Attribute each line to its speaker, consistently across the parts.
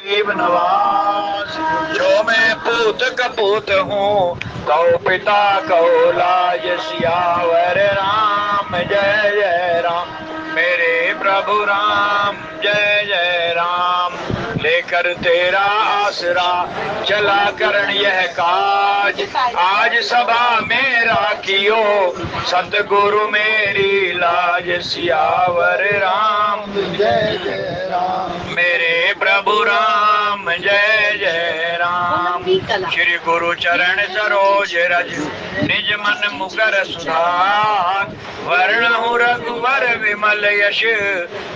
Speaker 1: गरीब नवाज जो मैं पूत कपूत हूँ, कहो पिता कहो लाज, सियावर राम जय जय राम। मेरे प्रभु राम जय जय राम। लेकर तेरा आसरा चला करण यह काज, आज सभा में राखियो सतगुरु मेरी लाज, सियावर राम जय जय राम। मेरे प्रभु राम जय जय राम। श्री गुरु चरण सरोज रज, निज मन मुकर सुधार, वर्णहु रघुवर विमल यश,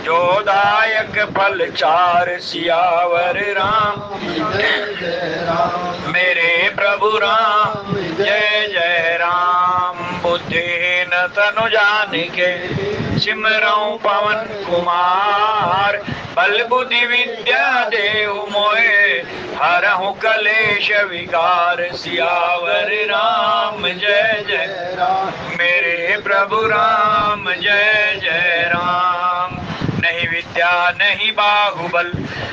Speaker 1: जोदायक फल चार, सियावर राम जय जय राम। मेरे प्रभु राम जय जय राम। बुद्धिहीन तनु जानिके सिमरऊं पवन कुमार, बल बुद्धि विद्या देहु मोहे, हरहु कलेश विकार, सियावर राम जय जय राम। मेरे प्रभु राम जय जय राम। नहीं विद्या नहीं बाहुबल,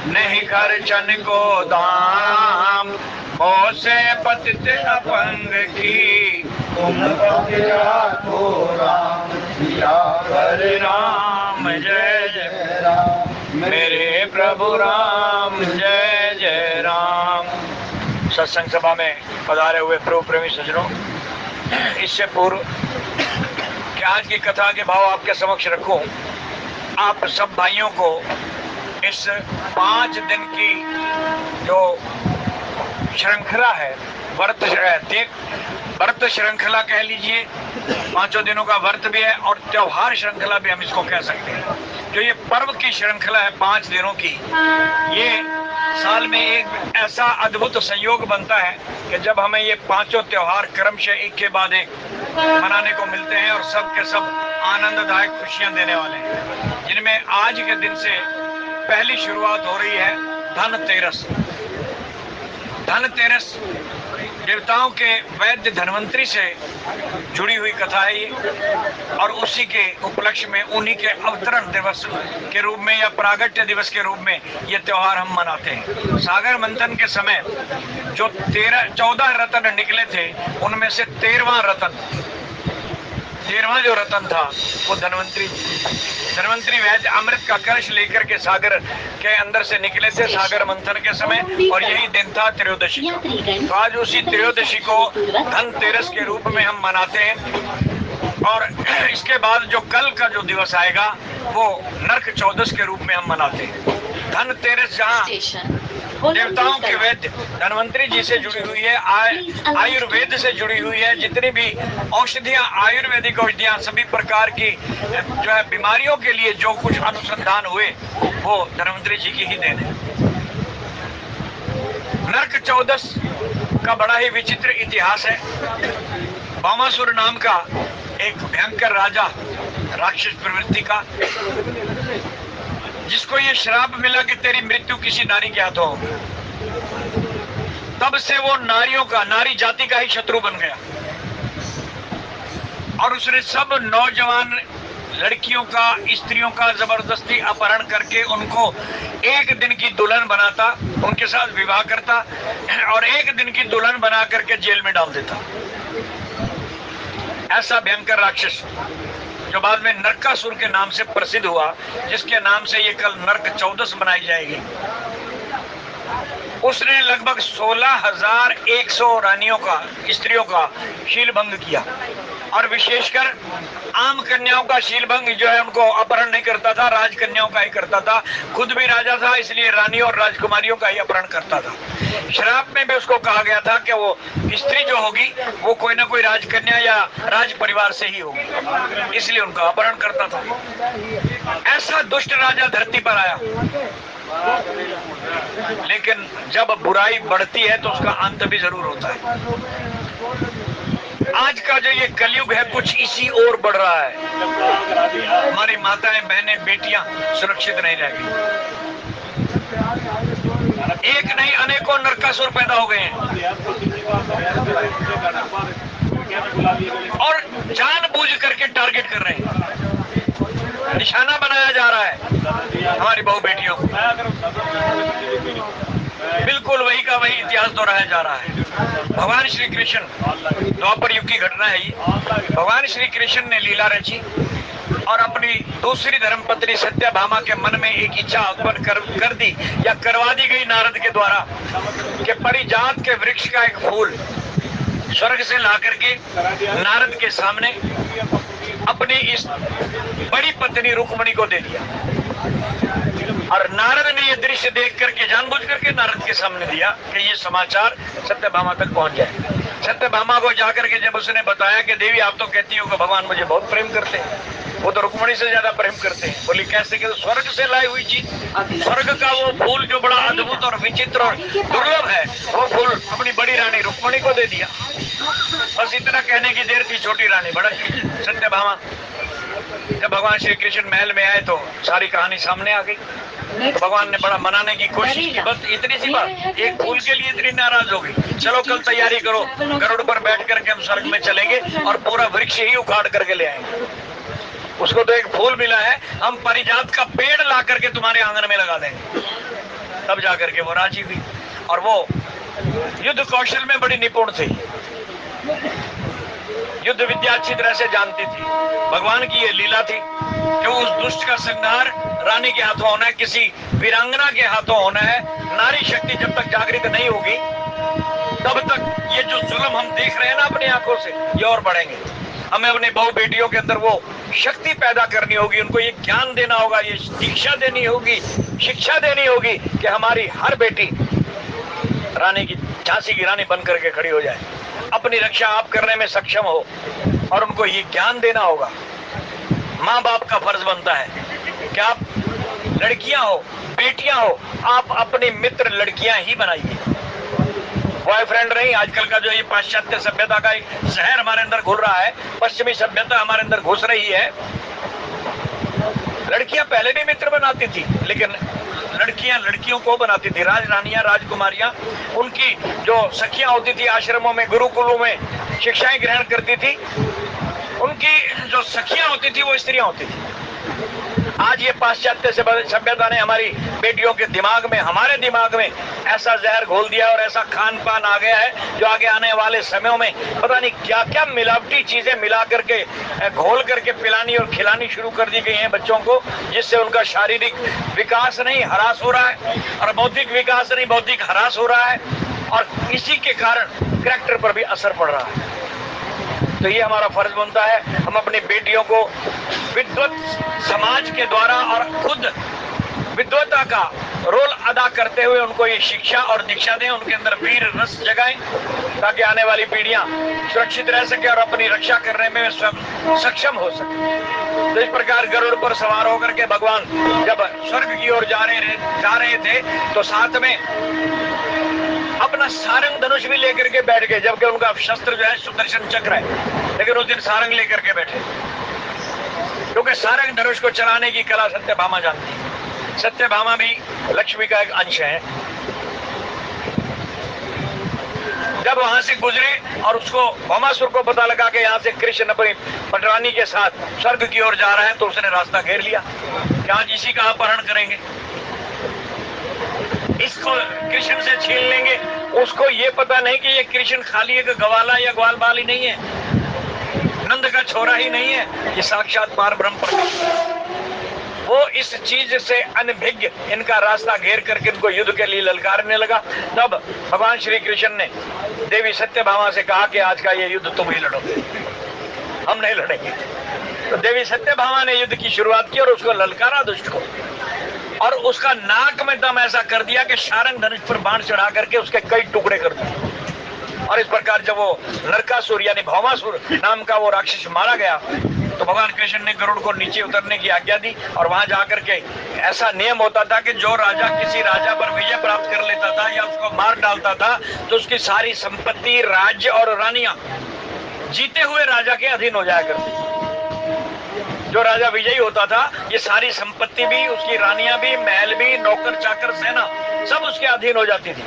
Speaker 1: नहीं खर्चन को दाम, मोह से पतित अपंग की, तुम राम सियावर राम जय जय राम। मेरे प्रभु राम जय जय राम। सत्संग सभा में पधारे हुए प्रभु प्रेमी सज्जनों, इससे पूर्व कि आज की कथा के भाव आपके समक्ष रखूं, आप सब भाइयों को इस 5 दिन की जो श्रृंखला है, व्रत श्रृंखला कह लीजिए, 5 दिनों का व्रत भी है और त्योहार श्रृंखला भी हम इसको कह सकते हैं। जो ये पर्व की श्रृंखला है 5 दिनों की, ये साल में एक ऐसा अद्भुत संयोग बनता है कि जब हमें ये 5 त्योहार क्रमशः एक के बाद एक मनाने को मिलते हैं और सब के सब आनंददायक खुशियां देने वाले हैं, जिनमें आज के दिन से पहली शुरुआत हो रही है धनतेरस। धनतेरस देवताओं के वैद्य धन्वंतरी से जुड़ी हुई कथा है ये, और उसी के उपलक्ष्य में उन्हीं के अवतरण दिवस के रूप में या प्रागट्य दिवस के रूप में ये त्योहार हम मनाते हैं। सागर मंथन के समय जो 14 रत्न निकले थे, उनमें से 13वां जो रतन था वो धन्वंतरी वैद्य अमृत का कलश लेकर के सागर के अंदर से निकले थे सागर मंथन के समय, और यही दिन था त्रयोदशी। तो आज उसी त्रयोदशी को धनतेरस के रूप में हम मनाते हैं, और इसके बाद जो कल का जो दिवस आएगा वो नरक चौदस के रूप में हम मनाते हैं। धनतेरस जहाँ देवताओं के वैद्य धन्वंतरी जी से जुड़ी हुई है, आयुर्वेद से जुड़ी हुई है, जितनी भी औषधियां, आयुर्वेदिक औषधियां, सभी प्रकार की जो है बीमारियों के लिए जो कुछ अनुसंधान हुए वो धन्वंतरी जी की ही देन है। नरक चौदस का बड़ा ही विचित्र इतिहास है। बामासुर नाम का एक भयंकर राजा, राक्षस प्रवृत्ति का, जिसको ये श्राप मिला कि तेरी मृत्यु किसी नारी के हाथों होगी, तब से वो नारी जाति का ही शत्रु बन गया, और उसने सब नौजवान लड़कियों का, स्त्रियों का जबरदस्ती अपहरण करके उनको एक दिन की दुल्हन बनाता, उनके साथ विवाह करता और एक दिन की दुल्हन बना करके जेल में डाल देता। ऐसा भयंकर राक्षस जो बाद में नरकासुर के नाम से प्रसिद्ध हुआ, जिसके नाम से ये कल नरक चौदस मनाई जाएगी। उसने लगभग 16,100 रानियों का, स्त्रियों का शील भंग किया, और विशेषकर आम कन्याओं का शील भंग जो है उनको अपहरण नहीं करता था, राजकन्याओं का ही करता था। खुद भी राजा था, इसलिए रानी और राजकुमारियों का ही अपहरण करता था। श्राप में भी उसको कहा गया था कि वो स्त्री जो होगी वो कोई ना कोई राजकन्या या राज परिवार से ही होगी, इसलिए उनका अपहरण करता था। ऐसा दुष्ट राजा धरती पर आया, लेकिन जब बुराई बढ़ती है तो उसका अंत भी जरूर होता है। आज का जो ये कलयुग है कुछ इसी ओर बढ़ रहा है। हमारी माताएं, बहनें, बेटियां सुरक्षित नहीं रह गई। एक नहीं अनेकों नरकासुर पैदा हो गए हैं, और जानबूझ करके टारगेट कर रहे हैं, निशाना बनाया जा रहा है हमारी बहू बेटियों को। वही इतिहास दोहराया जा रहा है। भगवान श्री कृष्ण, द्वापर युग की घटना है ये। भगवान श्री कृष्ण ने लीला रची और अपनी दूसरी धर्मपत्नी सत्यभामा के मन में एक इच्छा उत्पन्न कर दी या करवा दी गई नारद के द्वारा कि परिजात के वृक्ष का एक फूल स्वर्ग से ला करके नारद के सामने अपनी इस बड़ी पत्नी रुक्मणी को दे दिया। और नारद ने यह दृश्य देख करके जानबूझ करके नारद के सामने दिया कि ये समाचार सत्यभामा तक पहुंच जाए। सत्यभामा को जाकर के जब उसने बताया कि देवी आप तो कहती हो कि भगवान मुझे बहुत प्रेम करते हैं, वो तो रुक्मणी से ज्यादा प्रेम करते हैं। बोली कैसे? कि स्वर्ग से लाई हुई चीज, स्वर्ग का वो फूल जो बड़ा अद्भुत और विचित्र और दुर्लभ है, वो फूल अपनी बड़ी रानी रुक्मणी को दे दिया। बस इतना कहने की देर थी, छोटी रानी भड़क सत्यभामा। जब भगवान श्री कृष्ण महल में आए तो सारी कहानी सामने आ गई। तो भगवान ने बड़ा मनाने की कोशिश की, बस इतनी सी बात, एक फूल के लिए इतनी नाराज हो गई। चलो कल तैयारी करो, गरुड़ पर बैठ करके हम स्वर्ग में चलेंगे और पूरा वृक्ष ही उखाड़ करके ले आएंगे। उसको तो एक फूल मिला है, हम परिजात का पेड़ ला करके तुम्हारे आंगन में लगा देंगे। तब जाकर के वो राजी हुई और वो युद्ध कौशल में बड़ी निपुण थी, युद्ध विद्या अच्छी तरह से जानती थी। भगवान की ये लीला थी कि उस दुष्ट का संहार रानी के हाथों होना है, किसी वीरांगना के हाथों होना है। नारी शक्ति जब तक जागृत नहीं होगी तब तक ये जो जुल्म हम देख रहे हैं ना अपनी आंखों से, ये और बढ़ेंगे। हमें अपने बहु बेटियों के अंदर वो शक्ति पैदा करनी होगी, उनको ये ज्ञान देना होगा, ये दीक्षा देनी होगी, शिक्षा देनी होगी कि हमारी हर बेटी रानी की, झांसी की रानी बन करके खड़ी हो जाए, अपनी रक्षा आप करने में सक्षम हो। और उनको ये ज्ञान देना होगा। माँ बाप का फर्ज बनता है कि आप लड़कियां हो, बेटियां हो, आप अपनी मित्र लड़कियां ही बनाइए, बॉयफ्रेंड नहीं। आजकल का जो ये पाश्चात्य सभ्यता का एक जहर हमारे अंदर घुल रहा है, पश्चिमी सभ्यता हमारे अंदर घुस रही है। लड़कियां पहले भी मित्र बनाती थी, लेकिन लड़कियां लड़कियों को बनाती थी। राजरानियां, राजकुमारियां, उनकी जो सखियां होती थी आश्रमों में, गुरुकुलों में शिक्षाएं ग्रहण करती थी, उनकी जो सखियां होती थी वो स्त्रियां होती थी। आज ये पाश्चात्य सभ्यता ने हमारी बेटियों के दिमाग में, हमारे दिमाग में ऐसा जहर घोल दिया और ऐसा खान पान आ गया है जो आगे आने वाले समयों में पता नहीं क्या क्या मिलावटी चीजें मिला करके, घोल करके पिलानी और खिलानी शुरू कर दी गई हैं बच्चों को, जिससे उनका शारीरिक विकास नहीं, ह्रास हो रहा है, और बौद्धिक विकास नहीं, बौद्धिक ह्रास हो रहा है, और इसी के कारण कैरेक्टर पर भी असर पड़ रहा है। तो ये हमारा फर्ज बनता है, हम अपनी बेटियों को विद्वत समाज के द्वारा और खुद विद्वता का रोल अदा करते हुए उनको ये शिक्षा और दीक्षा दें, उनके अंदर वीर रस जगाएं, ताकि आने वाली पीढ़ियां सुरक्षित रह सके और अपनी रक्षा करने में सक्षम हो सके। तो इस प्रकार गरुड़ पर सवार होकर के भगवान जब स्वर्ग की ओर जा रहे थे तो साथ में अपना सारंग धनुष भी लेकर के बैठ गए, जबकि उनका शस्त्र जो है सुदर्शन चक्र है, लेकिन उस दिन सारंग लेकर के बैठे, क्योंकि सारंग धनुष को चलाने की कला सत्यभामा जानती है। सत्यभामा भी लक्ष्मी का एक अंश है। जब वहां से गुजरे और उसको भौमासुर को पता लगा कि यहाँ से कृष्ण अपनी पटरानी के साथ स्वर्ग की ओर जा रहा है, तो उसने रास्ता घेर लिया कि आज इसी का अपहरण करेंगे, इसको कृष्ण से छीन लेंगे। उसको ये पता नहीं कि ये कृष्ण खाली एक ग्वाला या ग्वाल बाल ही नहीं है, नंद का छोरा ही नहीं है, ये साक्षात पार ब्रह्म परमेश्वर। वो इस चीज से अनभिज्ञ इनका रास्ता घेर करके इनको युद्ध के लिए ललकारने लगा। तब भगवान श्री कृष्ण ने देवी सत्यभामा से कहा कि आज का ये युद्ध तुम ही लड़ो, हम नहीं लड़ेंगे। तो देवी सत्यभामा ने युद्ध की शुरुआत की और उसको ललकारा दुष्ट को, और उसका नाक में दम ऐसा कर दिया कि सारंग धनुष पर बाण चढ़ा करके उसके कई टुकड़े कर दिए। और इस प्रकार जब वो नरकासुर यानी भौमासुर नाम का वो राक्षस मारा गया, तो भगवान कृष्ण ने गरुड़ को नीचे उतरने की आज्ञा दी। और वहां जाकर के ऐसा नियम होता था कि जो राजा किसी राजा पर विजय प्राप्त कर लेता था या उसको मार डालता था, तो उसकी सारी संपत्ति, राज्य और रानियां जीते हुए राजा के अधीन हो जाया करती। जो राजा विजयी होता था, ये सारी संपत्ति भी, उसकी रानियां भी, महल भी, नौकर चाकर, सेना सब उसके अधीन हो जाती थी।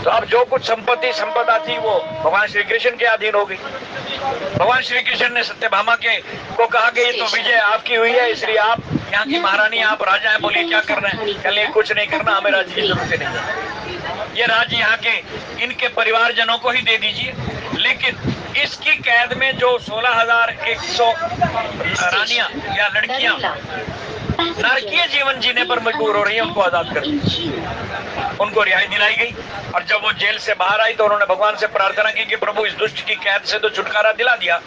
Speaker 1: तो अब जो कुछ संपदा थी वो भगवान श्री कृष्ण के अधीन हो गई। भगवान श्री कृष्ण ने सत्यभामा को कहा कि ये तो विजय आपकी हुई है, इसलिए आप यहाँ की महारानी, आप राजा हैं, बोलिए क्या करना है? कल कुछ नहीं करना, हमें राज्य की जरूरत नहीं है, ये राज्य यहाँ के इनके परिवारजनों को ही दे दीजिए। लेकिन इसकी कैद में जो 16,100 रानियां या लड़कियां नारकीय जीवन जीने पर मजबूर हो रही है, उनको आजाद कर उनको रिहाई दिलाई गई। और जब वो जेल से बाहर आई तो उन्होंने भगवान से प्रार्थना की कि प्रभु इस दुष्ट की कैद से तो छुटकारा दिला दिया,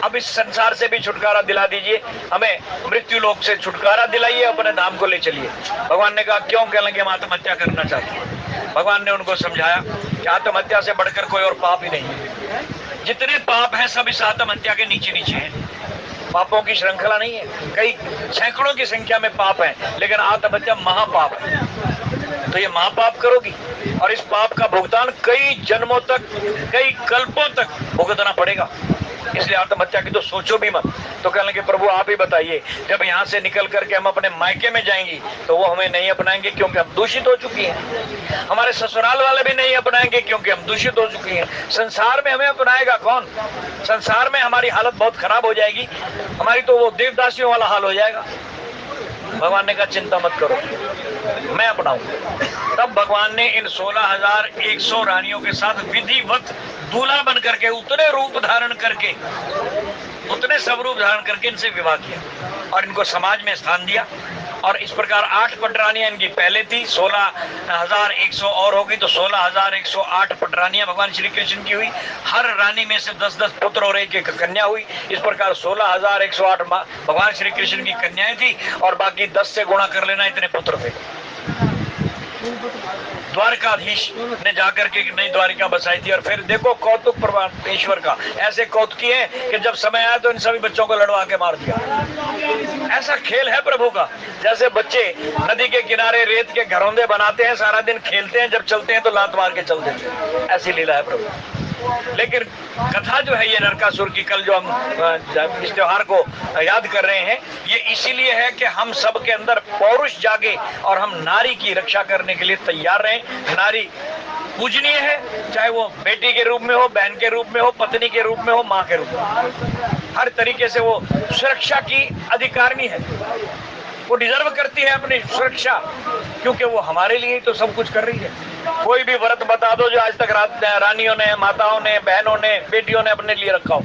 Speaker 1: अब इस संसार से भी छुटकारा दिला दीजिए, हमें मृत्यु लोक से छुटकारा दिलाइए, अपने धाम को ले चलिए। भगवान ने कहा क्यों? कहने लगे हम आत्महत्या करना चाहते हैं। भगवान ने उनको समझाया कि आत्महत्या से बढ़कर कोई और पाप ही नहीं है, जितने पाप हैं सब इस आत्महत्या के नीचे नीचे हैं। पापों की श्रृंखला नहीं है, कई सैकड़ों की संख्या में पाप है, लेकिन आत्महत्या महापाप है। तो ये महापाप करोगी और इस पाप का भुगतान कई जन्मों तक, कई कल्पों तक भुगतना पड़ेगा, इसलिए आत्महत्या की तो सोचो भी मत। तो कहने लगे प्रभु आप ही बताइए, जब यहाँ से निकल करके हम अपने मायके में जाएंगी तो वो हमें नहीं अपनाएंगे क्योंकि हम दूषित हो चुकी हैं, हमारे ससुराल वाले भी नहीं अपनाएंगे क्योंकि हम दूषित हो चुकी हैं, संसार में हमें अपनाएगा कौन? संसार में हमारी हालत बहुत खराब हो जाएगी, हमारी तो वो देवदासियों वाला हाल हो जाएगा। भगवान ने कहा चिंता मत करो, मैं अपनाऊंगा। तब भगवान ने इन 16,100 रानियों के साथ विधिवत दूल्हा बन करके, उतने रूप धारण करके, उतने सब रूप धारण करके इनसे विवाह किया और इनको समाज में स्थान दिया। और इस प्रकार 8 पटरानियां इनकी पहले थी, 16,100 और हो गई तो 16,108 पटरानियां भगवान श्री कृष्ण की हुई। हर रानी में से 10-10 पुत्र और एक कन्या हुई। इस प्रकार 16,108 भगवान श्री कृष्ण की कन्याएं थी और बाकी 10 से गुणा कर लेना, इतने पुत्र थे। द्वारकाधीश ने जाकर के नई द्वारिका बसाई थी। और फिर देखो कौतुक परमेश्वर का, ऐसे कौतुकी है कि जब समय आया तो इन सभी बच्चों को लड़वा के मार दिया। ऐसा खेल है प्रभु का, जैसे बच्चे नदी के किनारे रेत के घरौंदे बनाते हैं, सारा दिन खेलते हैं, जब चलते हैं तो लात मार के चलते हैं, ऐसी लीला है प्रभु। लेकिन कथा जो है ये नरकासुर की, कल जो हम इस त्योहार को याद कर रहे हैं, ये इसीलिए है कि हम सब के अंदर पौरुष जागे और हम नारी की रक्षा करने के लिए तैयार रहें। नारी पूजनीय है, चाहे वो बेटी के रूप में हो, बहन के रूप में हो, पत्नी के रूप में हो, माँ के रूप में, हर तरीके से वो सुरक्षा की अधिकारिणी है। वो डिजर्व करती है अपनी सुरक्षा, क्योंकि वो हमारे लिए तो सब कुछ कर रही है। कोई भी व्रत बता दो जो आज तक रानियों ने, माताओं ने, बहनों ने, बेटियों ने अपने लिए रखा हो,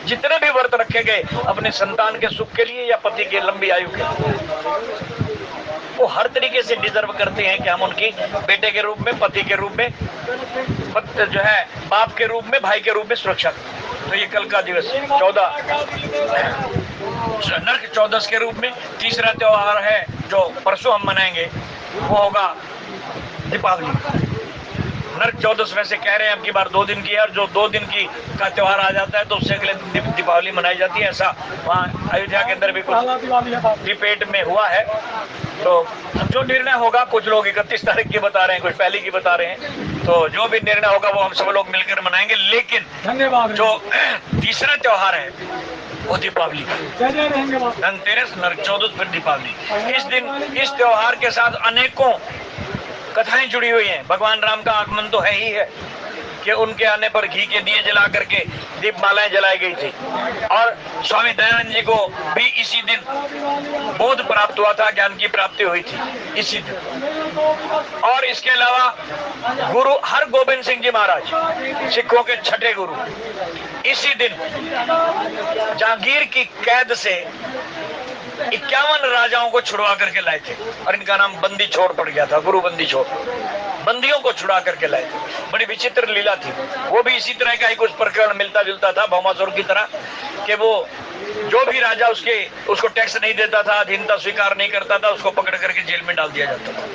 Speaker 1: जितने भी व्रत रखे गए अपने संतान के सुख के लिए या पति की लंबी आयु के लिए, वो हर तरीके से डिजर्व करते हैं कि हम उनकी बेटे के रूप में, पति के रूप में, जो है बाप के रूप में, भाई के रूप में सुरक्षा करें। तो ये कल का दिवस 14 नरक चौदस के रूप में तीसरा त्योहार है जो परसों हम मनाएंगे, वो होगा दीपावली। नरक चौदस वैसे कह रहे हैं अब की बार 2 दिन की है, और जो 2 दिन की का त्योहार आ जाता है तो उससे अगले दिन दीपावली मनाई जाती है। ऐसा वहाँ अयोध्या के अंदर भी कुछ डिबेट में हुआ है। तो जो निर्णय होगा, कुछ लोग 31 तारीख की बता रहे हैं, कुछ पहले की बता रहे हैं, तो जो भी निर्णय होगा वो हम सब लोग मिलकर मनाएंगे। लेकिन जो तीसरा त्योहार है वो दीपावली का, धनतेरस, नरक चौदस, फिर दीपावली। इस दिन इस त्योहार के साथ अनेकों कथाएं जुड़ी हुई हैं। भगवान राम का आगमन तो है ही है कि उनके आने पर घी के दिए जला करके दीपमालाएं जलाई गई थी, और स्वामी दयानंद जी को भी इसी दिन बोध प्राप्त हुआ था, ज्ञान की प्राप्ति हुई थी इसी दिन। और इसके अलावा गुरु हरगोबिंद सिंह जी महाराज, सिखों के 6ठे गुरु, इसी दिन जहांगीर की कैद से 51 राजाओं को छुड़वा करके लाए थे, और इनका नाम बंदी छोड़ पड़ गया था, गुरु बंदी छोड़। बंदियों को छुड़ा करके लाए थे, बड़ी विचित्र लीला थी। वो भी इसी तरह का ही कुछ प्रकरण मिलता जुलता था भौमासुर की तरह, कि वो जो भी राजा उसको टैक्स नहीं देता था, अधीनता स्वीकार नहीं करता था, उसको पकड़ करके जेल में डाल दिया जाता था।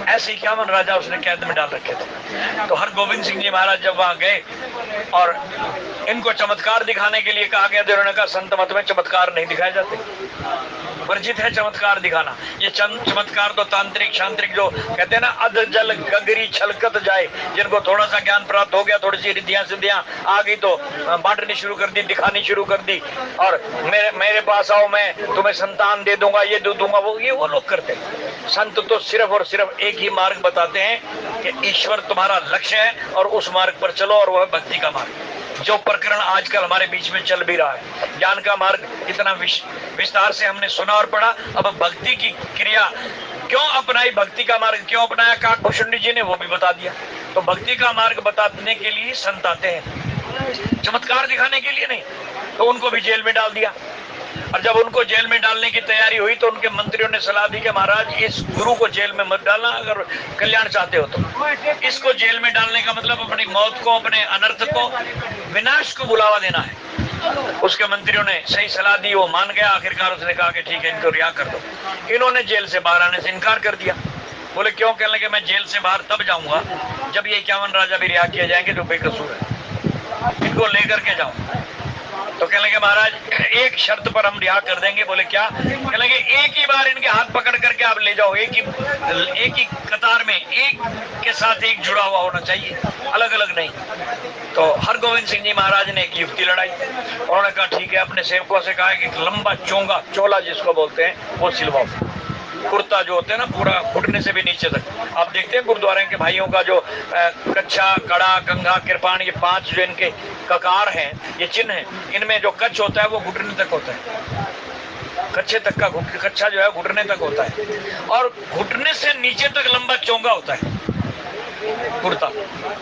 Speaker 1: ऐसे 51 राजा उसने कैद में डाल रखे थे। तो हरगोबिंद सिंह जी महाराज जब वहां गए और इनको चमत्कार दिखाने के लिए कहा गया, तो उन्होंने कहा संत मत में चमत्कार नहीं दिखाए जाते, वर्जित है चमत्कार दिखाना। ये चमत्कार तो तांत्रिक शांत्रिक जो कहते हैं ना, अध जल गगरी छलकत जाए, जिनको थोड़ा सा ज्ञान प्राप्त हो गया, थोड़ी सी रिद्धियां सिद्धियां आ गई तो बांटनी शुरू कर दी, दिखानी शुरू कर दी, और मेरे पास आओ, मैं तुम्हें संतान दे दूंगा, ये दे दूंगा, वो लोग करते हैं। संत तो सिर्फ और सिर्फ एक ही मार्ग बताते हैं कि ईश्वर तुम्हारा लक्ष्य है और उस मार्ग पर चलो, और वह भक्ति का मार्ग। जो प्रकरण आजकल हमारे बीच में चल भी रहा है। ज्ञान का मार्ग इतना विस्तार से हमने सुना और पढ़ा। अब भक्ति की क्रिया क्यों अपनाई, भक्ति का मार्ग क्यों अपनाया काकभूषण जी ने, वो भी बता दिया। तो भक्ति का मार्ग बताने के लिए संत आते हैं, चमत्कार दिखाने के लिए नहीं। तो उनको भी जेल में डाल दिया। और जब उनको जेल में डालने की तैयारी हुई तो उनके मंत्रियों ने सलाह दी कि महाराज इस गुरु को जेल में मत डालना, अगर कल्याण चाहते हो तो। इसको जेल में डालने का मतलब अपनी मौत को, अपने अनर्थ को, विनाश को बुलावा देना है। उसके मंत्रियों ने सही सलाह दी, वो मान गया। आखिरकार उसने कहा कि ठीक है, इनको रिहा कर दो। इन्होंने जेल से बाहर आने से इनकार कर दिया। बोले क्यों? कहने लगे मैं जेल से बाहर तब जाऊंगा जब ये 51 राजा भी रिहा किए जाएंगे जो बेकसूर है, इनको लेकर के जाऊं। तो कहने लगे महाराज एक शर्त पर हम रिहा कर देंगे। बोले क्या? कहने लगे एक ही बार इनके हाथ पकड़ करके आप ले जाओ, एक ही कतार में, एक के साथ एक जुड़ा हुआ होना चाहिए, अलग अलग नहीं। तो हरगोविंद सिंह जी महाराज ने एक युक्ति लड़ाई। उन्होंने कहा ठीक है, अपने सेवकों से कहा कि लंबा चोंगा, चोला जिसको बोलते हैं, वो सिलवाओ। कुर्ता जो होते हैं ना, पूरा घुटने से भी नीचे तक। आप देखते हैं गुरुद्वारे के भाइयों का जो कच्छा, कड़ा, कंघा, कृपाण, ये 5 जो इनके ककार हैं, ये चिन्ह हैं, इनमें जो कच्छ होता है वो घुटने तक होता है। कच्छे तक का कच्छा जो है घुटने तक होता है, और घुटने से नीचे तक लंबा चोंगा होता है कुर्ता।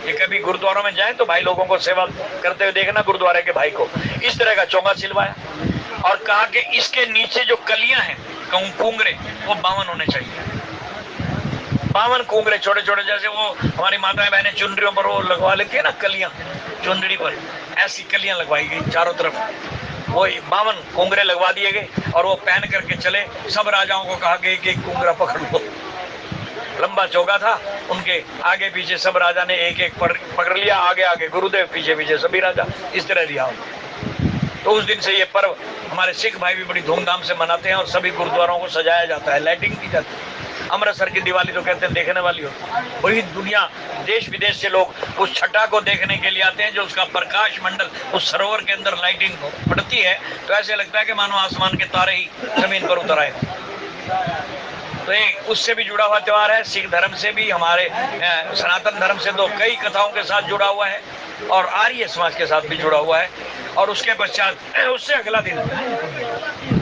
Speaker 1: ये कभी गुरुद्वारों में जाए तो भाई लोगों को सेवा करते हुए देखना, गुरुद्वारे के भाई को इस तरह का चोंगा सिलवाया और कहा कि इसके नीचे जो कलियां हैं, कुंगरे, वो 52 होने चाहिए। 52 कुंगरे छोटे छोटे, जैसे वो हमारी माताएं बहनें चुनरियों पर वो लगवा लेती है ना कलियां, चुनरी पर ऐसी कलियां लगवाई गई चारों तरफ। वो 52 कुंगरे लगवा दिए गए और वो पहन करके चले। सब राजाओं को कहा गया कि एक कुंगरा पकड़ लो। लंबा चौका था, उनके आगे पीछे सब राजा ने एक एक पकड़ लिया, आगे आगे गुरुदेव, पीछे पीछे सभी राजा, इस तरह रिहा। तो उस दिन से ये पर्व हमारे सिख भाई भी बड़ी धूमधाम से मनाते हैं और सभी गुरुद्वारों को सजाया जाता है, लाइटिंग की जाती है। अमृतसर की दिवाली तो कहते हैं देखने वाली होती है। पूरी दुनिया, देश विदेश से लोग उस छठा को देखने के लिए आते हैं, जो उसका प्रकाश मंडल उस सरोवर के अंदर लाइटिंग पड़ती है, तो ऐसे लगता है कि मानो आसमान के तारे ही जमीन पर उतर आए। तो एक उससे भी जुड़ा हुआ त्यौहार है। सिख धर्म से भी, हमारे सनातन धर्म से तो कई कथाओं के साथ जुड़ा हुआ है और आर्य समाज के साथ भी जुड़ा हुआ है। और उसके पश्चात उससे अगला दिन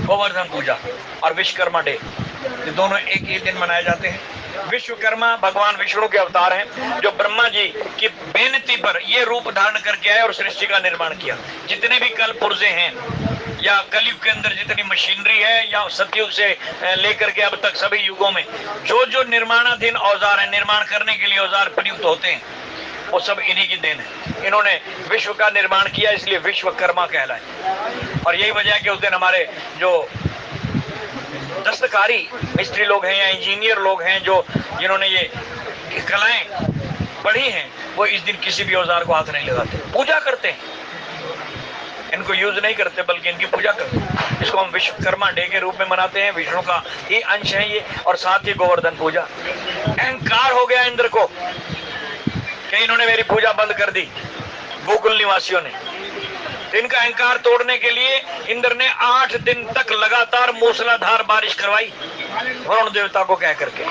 Speaker 1: गोवर्धन पूजा और विश्वकर्मा डे, ये दोनों एक ही दिन मनाए जाते हैं। विश्वकर्मा भगवान विष्णु के अवतार हैं, जो ब्रह्मा जी की बेनती पर ये रूप धारण करके आए और सृष्टि का निर्माण किया। जितने भी कल पुर्जे हैं या कलयुग के अंदर जितनी मशीनरी है, या सतयुग से लेकर के अब तक सभी युगों में जो जो निर्माणाधीन औजार है, निर्माण करने के लिए औजार प्रयुक्त होते हैं, वो सब इन्हीं की देन है। इन्होंने विश्व का निर्माण किया, इसलिए विश्वकर्मा कहलाए। और यही वजह है कि उस दिन हमारे जो दस्तकारी मिस्त्री लोग हैं या इंजीनियर लोग हैं, जो जिन्होंने ये कलाएं पढ़ी हैं, वो इस दिन किसी भी औजार को हाथ नहीं लगाते, पूजा करते हैं। इनको यूज नहीं करते बल्कि इनकी पूजा करते हैं। इसको हम विश्वकर्मा डे के रूप में मनाते हैं। विष्णु का ही अंश है ये, और साथ ही गोवर्धन पूजा। अहंकार हो गया इंद्र को कि इन्होंने मेरी पूजा बंद कर दी, गोकुल निवासियों ने। तो इनका अहंकार तोड़ने के लिए इंद्र ने 8 दिन तक लगातार मूसलाधार बारिश करवाई वरुण देवता को कह करके।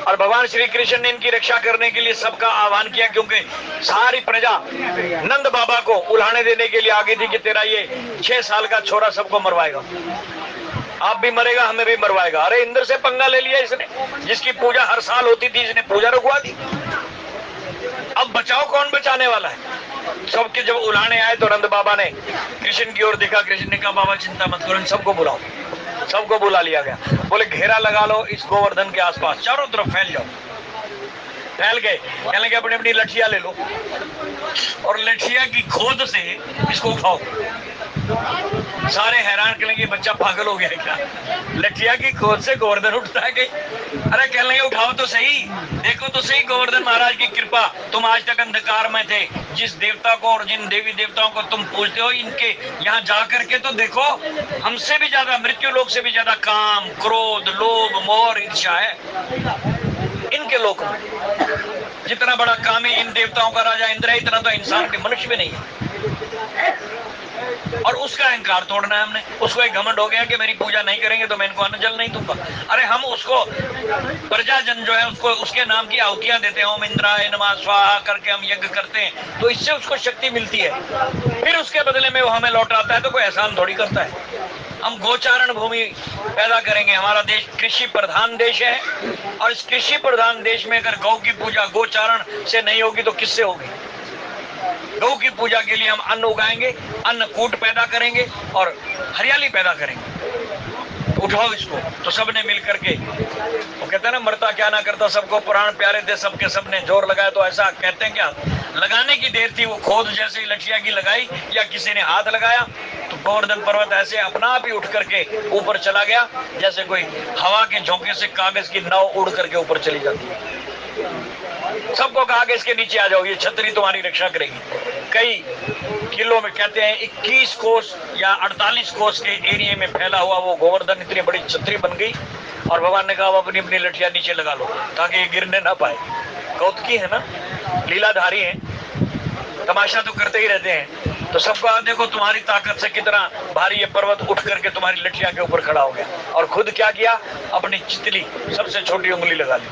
Speaker 1: और भगवान श्री कृष्ण ने इनकी रक्षा करने के लिए सबका आह्वान किया, क्योंकि सारी प्रजा नंद बाबा को उल्हाने देने के लिए आ गई थी कि तेरा ये 6 साल का छोरा सबको मरवाएगा, आप भी मरेगा, हमें भी मरवाएगा। अरे इंद्र से पंगा ले लिया इसने, जिसकी पूजा हर साल होती थी, इसने पूजा रुकवा दी। अब बचाओ, कौन बचाने वाला है? सबके जब उलाने आए तो नंद बाबा ने कृष्ण की ओर देखा। कृष्ण ने कहा बाबा चिंता मत करो, इन सबको बुलाओ। सबको बुला लिया गया। बोले घेरा लगा लो इस गोवर्धन के आसपास, चारों तरफ फैल जाओ। फैल गए, कहने लगे अपनी अपनी लठिया ले लो और लठिया की खोद से इसको उठाओ। सारे हैरान, कहेंगे बच्चा पागल हो गया क्या, लठिया की खोद से गोवर्धन उठता है कहीं? अरे कहने लगे उठाओ तो सही, देखो तो सही गोवर्धन महाराज की कृपा। तुम आज तक अंधकार में थे, जिस देवता को और जिन देवी देवताओं को तुम पूजते हो, इनके यहाँ जा करके तो देखो, हमसे भी ज्यादा, मृत्यु लोक से भी ज्यादा काम, क्रोध, लोभ, मोह, ईर्ष्या है इनके लोक में। जितना बड़ा कामी इन देवताओं का राजा इंद्र है, इतना तो इंसान के मनुष्य भी नहीं है। और उसका अहंकार तोड़ना है हमने। उसको एक घमंड हो गया कि मेरी पूजा नहीं करेंगे तो मैं इनको अन्न जल नहीं दूंगा। अरे हम उसको प्रजाजन जो है उसको उसके नाम की आहुतियां देते हैं, ओम इंद्राय नमः स्वाहा करके हम यज्ञ करते हैं, तो इससे उसको शक्ति मिलती है। फिर उसके बदले में वो हमें लौटाता है, तो कोई एहसान थोड़ी करता है। हम गोचारण भूमि पैदा करेंगे। हमारा देश कृषि प्रधान देश है, और इस कृषि प्रधान देश में अगर गौ की पूजा गोचारण से नहीं होगी तो किससे होगी? गौ की पूजा के लिए हम अन्न उगाएंगे, अन्न कूट पैदा करेंगे और हरियाली पैदा करेंगे। उठाओ इसको। तो सबने मिलकर के, वो कहते हैं ना, मरता क्या ना करता, सबको प्राण प्यारे थे, सबके सबने जोर लगाया। तो ऐसा कहते हैं क्या? लगाने की देर थी, वो खोद जैसे ही लठिया की लगाई या किसी ने हाथ लगाया तो गोवर्धन पर्वत ऐसे अपना आप ही उठ करके ऊपर चला गया, जैसे कोई हवा के झोंके से कागज की नाव उड़ करके ऊपर चली जाती है। सबको कहा कि इसके नीचे आ जाओ, ये छतरी तुम्हारी रक्षा करेगी। कई किलो में, कहते हैं 21 कोस या 48 कोस के एरिया में फैला हुआ वो गोवर्धन इतनी बड़ी छतरी बन गई। और भगवान ने कहा अपनी अपनी लठिया नीचे लगा लो ताकि ये गिरने ना पाए। कौतुकी है ना, लीलाधारी है, तमाशा तो करते ही रहते हैं। तो सबको देखो तुम्हारी ताकत से कितना भारी ये पर्वत उठ करके तुम्हारी लठिया के ऊपर खड़ा हो गया। और खुद क्या किया? अपनी चितली सबसे छोटी उंगली लगा ली,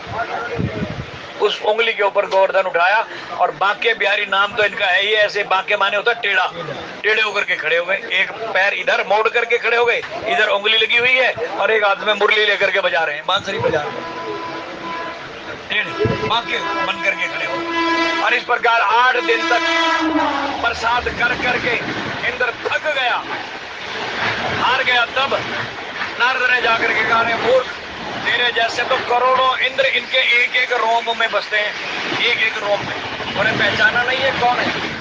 Speaker 1: उस उंगली के ऊपर गोवर्धन उठाया। और बांके बिहारी नाम तो इनका है ही, ऐसे बांके माने होता टेढ़ा, टेढ़े होकर के खड़े हो गए। एक पैर इधर मोड़ करके खड़े हो गए, इधर उंगली लगी हुई है, और एक हाथ में मुरली लेकर के बजा रहे हैं, बांसुरी बजा रहे हैं, टेढ़े बांके बन करके खड़े हो। और इस प्रकार 8 दिन तक प्रसाद कर करके इंद्र थक गया, हार गया। तब नारद ने जाकर के कहा, रे मूर्ख, तेरे जैसे तो करोड़ों इंद्र, इनके एक एक रोम में बसते हैं, एक एक रोम में। उन्हें पहचाना नहीं है कौन है?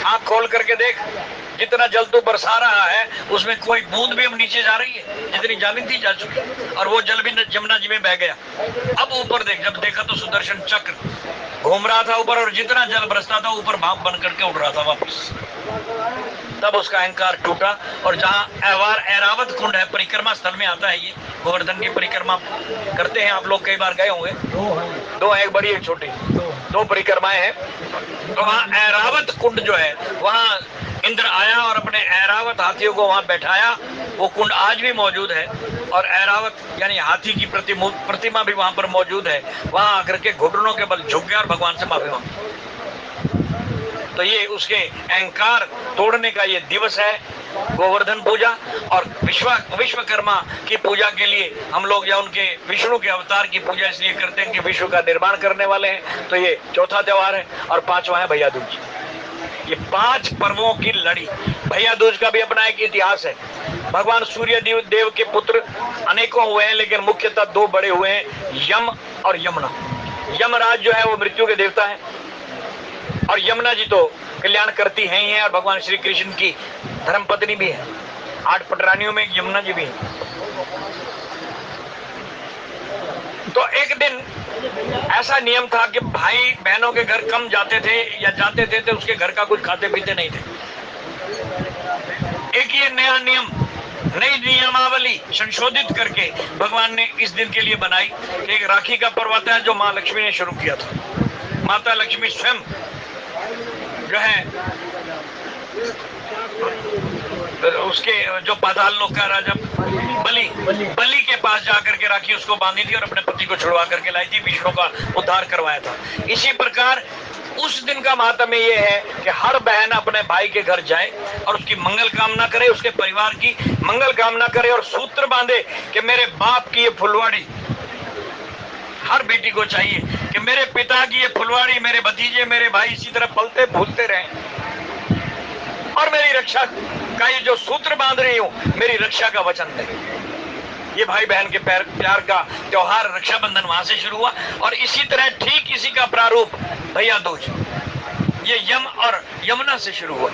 Speaker 1: आंख खोल करके देख, जितना जल तू बरसा रहा है उसमें कोई बूंद भी अब नीचे जा रही है, जितनी जानी थी जा चुकी, और वो जल भी जमुना जी में बह गया। अब ऊपर देख, जब देखा तो सुदर्शन चक्र घूम रहा था ऊपर, और जितना जल बरसता था ऊपर भाप बन करके उड़ रहा था वापस। तब उसका अहंकार टूटा। और जहाँ ऐरावत कुंड है, परिक्रमा स्थल में आता है ये, गोवर्धन की परिक्रमा करते हैं आप लोग, कई बार गए होंगे। दो है, एक बड़ी एक छोटी, दो परिक्रमाएं हैं। तो वहाँ ऐरावत कुंड जो है, वहाँ इंद्र आया और अपने ऐरावत हाथियों को वहां बैठाया। वो कुंड आज भी मौजूद है, और ऐरावत यानी हाथी की प्रतिमा भी वहां पर मौजूद है। वहां आकर के घुटनों के बल झुक गया और भगवान से माफी मांगी। तो ये उसके अहंकार तोड़ने का ये दिवस है, गोवर्धन पूजा। और विश्वकर्मा की पूजा के लिए हम लोग, या उनके विष्णु के अवतार की पूजा इसलिए करते हैं कि विश्व का निर्माण करने वाले हैं। तो ये चौथा त्योहार है। और पांचवा है भैया दूज। ये 5 पर्वों की लड़ी। भैया दूज का भी अपना एक इतिहास है। भगवान सूर्य देव के पुत्र अनेकों हुए हैं, लेकिन मुख्यतः 2 बड़े हुए हैं, यम और यमुना। यमराज जो है वो मृत्यु के देवता है, और यमुना जी तो कल्याण करती हैं ही हैं, और भगवान श्री कृष्ण की धर्मपत्नी भी है। 8 पटरानियों में यमुना जी भी है। तो एक दिन ऐसा नियम था कि भाई बहनों के घर कम जाते थे, या जाते थे तो उसके घर का कुछ खाते पीते नहीं थे। एक ये नया नियम, नई नियमावली संशोधित करके भगवान ने इस दिन के लिए बनाई। एक राखी का पर्व आता है जो माँ लक्ष्मी ने शुरू किया था। माता लक्ष्मी स्वयं जो है उसके जो पाताल लोक का राजा बलि के पास जाकर के राखी उसको बांधी थी और अपने पति को छुड़वा करके लाई थी, विष्णु का उद्धार करवाया था। इसी प्रकार उस दिन का महात्म्य ये है कि हर बहन अपने भाई के घर जाए और उसकी मंगल कामना करे, उसके परिवार की मंगल कामना करे, और सूत्र बांधे कि मेरे बाप की ये फुलवाड़ी हर बेटी को चाहिए कि मेरे पिता की ये फुलवाड़ी मेरे भतीजे मेरे भाई इसी तरह पलते फूलते रहें, और मेरी रक्षा का ये जो सूत्र बांध रही हूं, मेरी रक्षा का वचन दे। ये भाई बहन के प्यार का त्योहार रक्षाबंधन वहां से शुरू हुआ। और इसी तरह ठीक इसी का प्रारूप भैया दूज ये यम और यमुना से शुरू हुआ।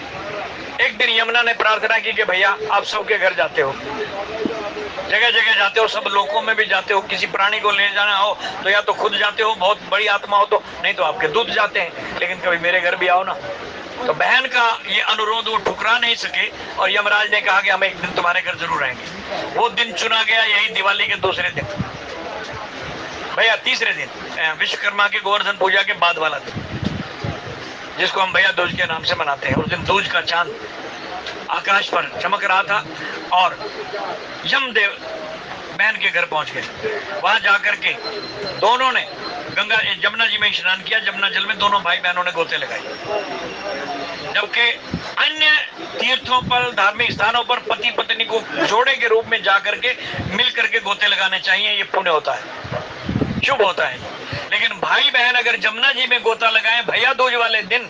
Speaker 1: एक दिन यमुना ने प्रार्थना की कि भैया आप सबके घर जाते हो, जगह जगह जाते हो, सब लोकों में भी जाते हो, किसी प्राणी को ले जाना हो तो या तो खुद जाते हो, बहुत बड़ी आत्मा हो तो, नहीं तो आपके दूत जाते हैं, लेकिन कभी मेरे घर भी आओ ना। तो बहन का ये अनुरोध वो ठुकरा नहीं सके, और यमराज ने कहा कि हम एक दिन तुम्हारे घर जरूर आएंगे। वो दिन चुना गया यही दिवाली के दूसरे दिन, भैया तीसरे दिन, विश्वकर्मा के गोवर्धन पूजा के बाद वाला दिन, जिसको हम भैया दूज के नाम से मनाते हैं। उस दिन दूज का चांद आकाश पर चमक रहा था और यमदेव बहन के घर पहुंच गए। वहां जाकर के दोनों ने जमुना जी में स्नान किया। जमुना जल में दोनों भाई बहनों ने गोते लगाए। जबकि अन्य तीर्थों पर, धार्मिक स्थानों पर पति पत्नी को जोड़े के रूप में जाकर के मिल करके गोते लगाने चाहिए, ये पुण्य होता है, शुभ होता है। लेकिन भाई बहन अगर जमुना जी में गोता लगाएं भैया दूज वाले दिन,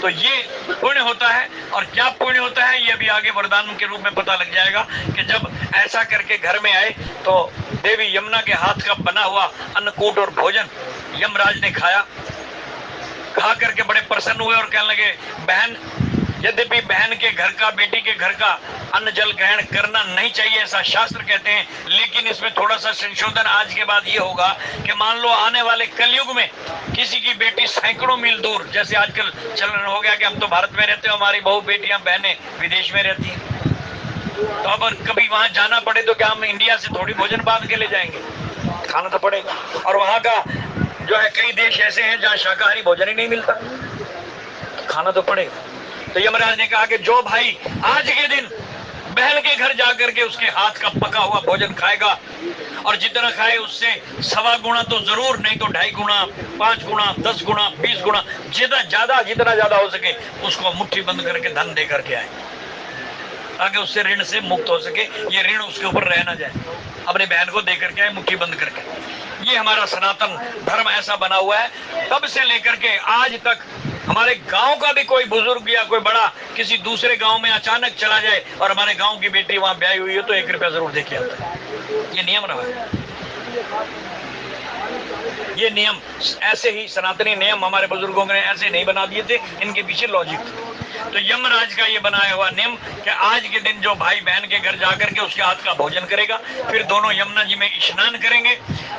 Speaker 1: तो ये पुण्य होता है। और क्या पुण्य होता है ये अभी आगे वरदान के रूप में पता लग जाएगा कि जब ऐसा करके घर में आए तो देवी यमुना के हाथ का बना हुआ अन्नकूट और भोजन यमराज ने खाया। खा करके बड़े प्रसन्न हुए और कहने लगे, बहन, यद्यपि बहन के घर का, बेटी के घर का अन्न जल ग्रहण करना नहीं चाहिए ऐसा शास्त्र कहते हैं, लेकिन इसमें थोड़ा सा संशोधन आज के बाद ये होगा कि मान लो आने वाले कलयुग में किसी की बेटी सैकड़ों मील दूर, जैसे आजकल चलन हो गया कि हम तो भारत में रहते हैं, हमारी बहु बेटियां बहनें विदेश में रहती हैं, तो अब कभी वहां जाना पड़े तो क्या हम इंडिया से थोड़ी भोजन बांध के ले जाएंगे? खाना तो पड़ेगा। और वहां का जो है कई देश ऐसे हैं जहां शाकाहारी भोजन ही नहीं मिलता, खाना तो पड़ेगा। तो यमराज ने कहा कि जो भाई आज के दिन बहन के घर जाकर के उसके हाथ का पका हुआ भोजन खाएगा और जितना खाए उससे 1.25 गुना तो जरूर, नहीं तो 2.5 गुना, 5 गुना, 10 गुना, 20 गुना, जितना ज्यादा हो सके उसको मुट्ठी बंद करके धन दे करके आए, ताकि उससे ऋण से मुक्त हो सके, ये ऋण उसके ऊपर रह ना जाए। अपने बहन को दे करके आए मुट्ठी बंद करके। ये हमारा सनातन धर्म ऐसा बना हुआ है। तब से लेकर के आज तक हमारे गांव का भी कोई बुजुर्ग या कोई बड़ा किसी दूसरे गांव में अचानक चला जाए और हमारे गांव की बेटी वहां ब्याही हुई है तो 1 रुपया जरूर देके आता है। ये नियम रहा है, ये नियम, ऐसे ही सनातनी नियम हमारे बुजुर्गों ने ऐसे नहीं बना दिए थे, इनके पीछे लॉजिक था। तो यमराज का ये बनाया हुआ नियम कि आज के दिन जो भाई बहन के घर जाकर के उसके हाथ का भोजन करेगा, फिर दोनों यमुना जी में स्नान करेंगे,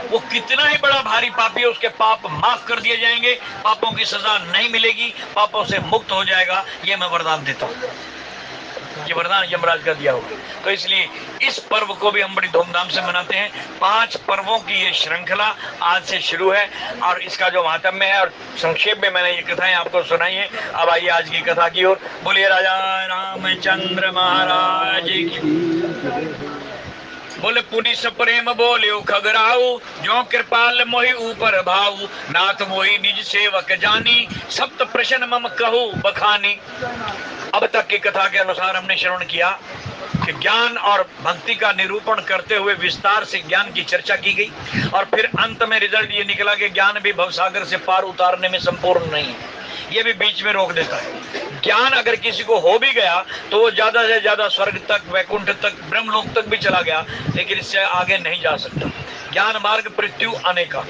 Speaker 1: वो कितना ही बड़ा भारी पापी है उसके पाप माफ कर दिए जाएंगे, पापों की सजा नहीं मिलेगी, पापों से मुक्त हो जाएगा। ये मैं वरदान देता हूँ, ये वरदान यमराज का दिया हुआ। तो इसलिए इस पर्व को भी हम बड़ी धूमधाम से मनाते हैं। 5 पर्वों की ये श्रृंखला आज से शुरू है और इसका जो महात्म्य है और संक्षेप में मैंने ये कथाएं आपको सुनाई है। अब आइए आज की कथा की ओर। बोलिए राजा रामचंद्र महाराज की। बोले पुनि सप्रेम बोलियो खगराऊ, जो कृपाल मोहि ऊपर भाऊ, नाथ मोहि निज सेवक जानी, सप्त प्रश्न मम कहू बखानी। अब तक की कथा के अनुसार हमने श्रवण किया कि ज्ञान और भक्ति का निरूपण करते हुए विस्तार से ज्ञान की चर्चा की गई और फिर अंत में रिजल्ट ये निकला कि ज्ञान भी भवसागर से पार उतारने में संपूर्ण नहीं है, ये भी बीच में रोक देता है। ज्ञान अगर किसी को हो भी गया तो वो ज्यादा से ज्यादा स्वर्ग तक, वैकुंठ तक, ब्रह्मलोक तक भी चला गया, लेकिन इससे आगे नहीं जा सकता। ज्ञान मार्ग मृत्यु अनेका,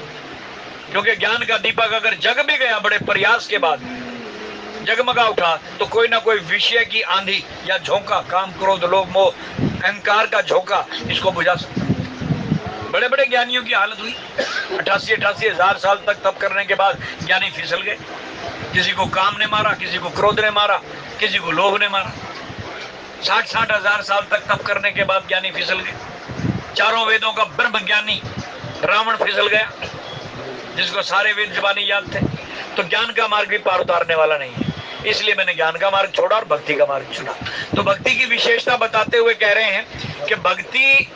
Speaker 1: क्योंकि ज्ञान का दीपक अगर जग भी गया बड़े प्रयास के बाद, जगमगा उठा, तो कोई ना कोई विषय की आंधी या झोंका, काम क्रोध लोभ मोह अहंकार का झोंका इसको बुझा सकता। बड़े बड़े ज्ञानियों की हालत हुई, 88 हजार साल तक तप करने के बाद ज्ञानी फिसल गए। किसी को काम ने मारा, किसी को क्रोध ने मारा, किसी को लोभ ने मारा। 60 हजार साल तक तप करने के बाद ज्ञानी फिसल गए। 4 वेदों का ब्रह्म ज्ञानी रावण फिसल गया, जिसको सारे वेद जुबानी याद थे। तो ज्ञान का मार्ग भी पार उतारने वाला नहीं है, इसलिए मैंने ज्ञान का मार्ग छोड़ा और भक्ति का मार्ग चुना। तो भक्ति की विशेषता बताते हुए कह रहे हैं कि भक्ति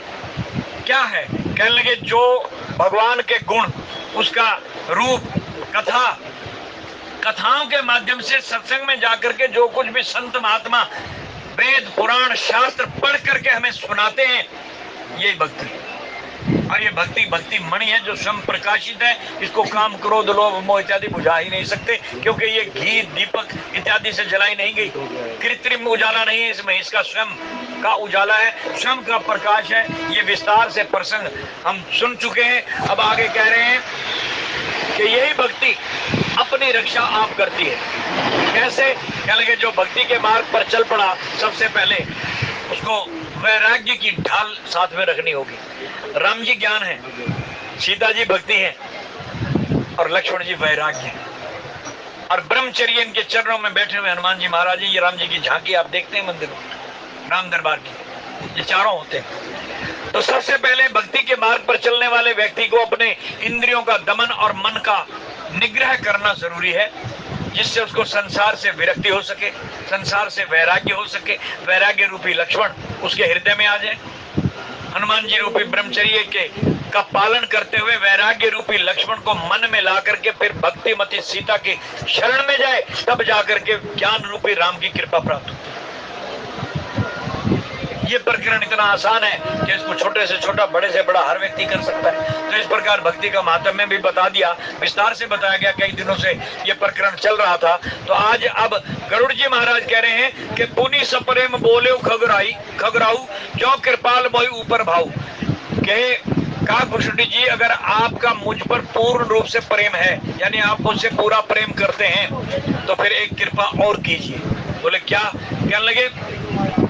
Speaker 1: क्या है। कहने लगे जो भगवान के गुण, उसका रूप, कथाओं के माध्यम से सत्संग में जाकर के जो कुछ भी संत महात्मा वेद पुराण शास्त्र पढ़ करके हमें सुनाते हैं, यही भक्ति है। और ये भक्ति मणि है जो स्वयं प्रकाशित है। इसको काम क्रोध लोभ मोह इत्यादि बुझा ही नहीं सकते, क्योंकि ये घी दीपक इत्यादि से जलाई नहीं गई, कृत्रिम उजाला नहीं है इसमें, इसका स्वयं का उजाला है, स्वयं का प्रकाश है। ये विस्तार से प्रसंग हम सुन चुके हैं। अब आगे कह रहे हैं कि यही भक्ति अपनी रक्षा आप करती है। कैसे? कहने लगे जो भक्ति के मार्ग पर चल पड़ा, सबसे पहले उसको वैराग्य की ढाल साथ में रखनी होगी। राम जी ज्ञान है, सीता जी भक्ति है और लक्ष्मण जी वैराग्य है। और ब्रह्मचर्य इनके चरणों में बैठे हुए हनुमान जी महाराज, ये राम जी की झांकी आप देखते हैं मंदिर में, राम दरबार की, ये चारों होते हैं। तो सबसे पहले भक्ति के मार्ग पर चलने वाले व्यक्ति को अपने इंद्रियों का दमन और मन का निग्रह करना जरूरी है। जिससे उसको संसार से विरक्ति हो सके, संसार से वैराग्य हो सके, वैराग्य रूपी लक्ष्मण उसके हृदय में आ जाए। हनुमान जी रूपी ब्रह्मचर्य के का पालन करते हुए वैराग्य रूपी लक्ष्मण को मन में ला करके फिर भक्तिमती सीता की शरण में जाए, तब जाकर के ज्ञान रूपी राम की कृपा प्राप्त हो। ये प्रकरण इतना आसान है कि इसको छोटे से छोटा, बड़े से बड़ा हर व्यक्ति कर सकता है। तो इस प्रकार भक्ति का महात्म्य भी बता दिया, विस्तार से बताया गया। कई दिनों से ये प्रकरण चल रहा था। तो आज अब गरुड़ जी महाराज कह रहे हैं कि पुनि सप्रेम बोले खगराऊ जो कृपाल मोहि ऊपर भाऊ। कहे काकभूषणी जी, अगर आपका मुझ पर पूर्ण रूप से प्रेम है, यानी आप मुझसे पूरा प्रेम करते हैं, तो फिर एक कृपा और कीजिए। बोले क्या? कहने लगे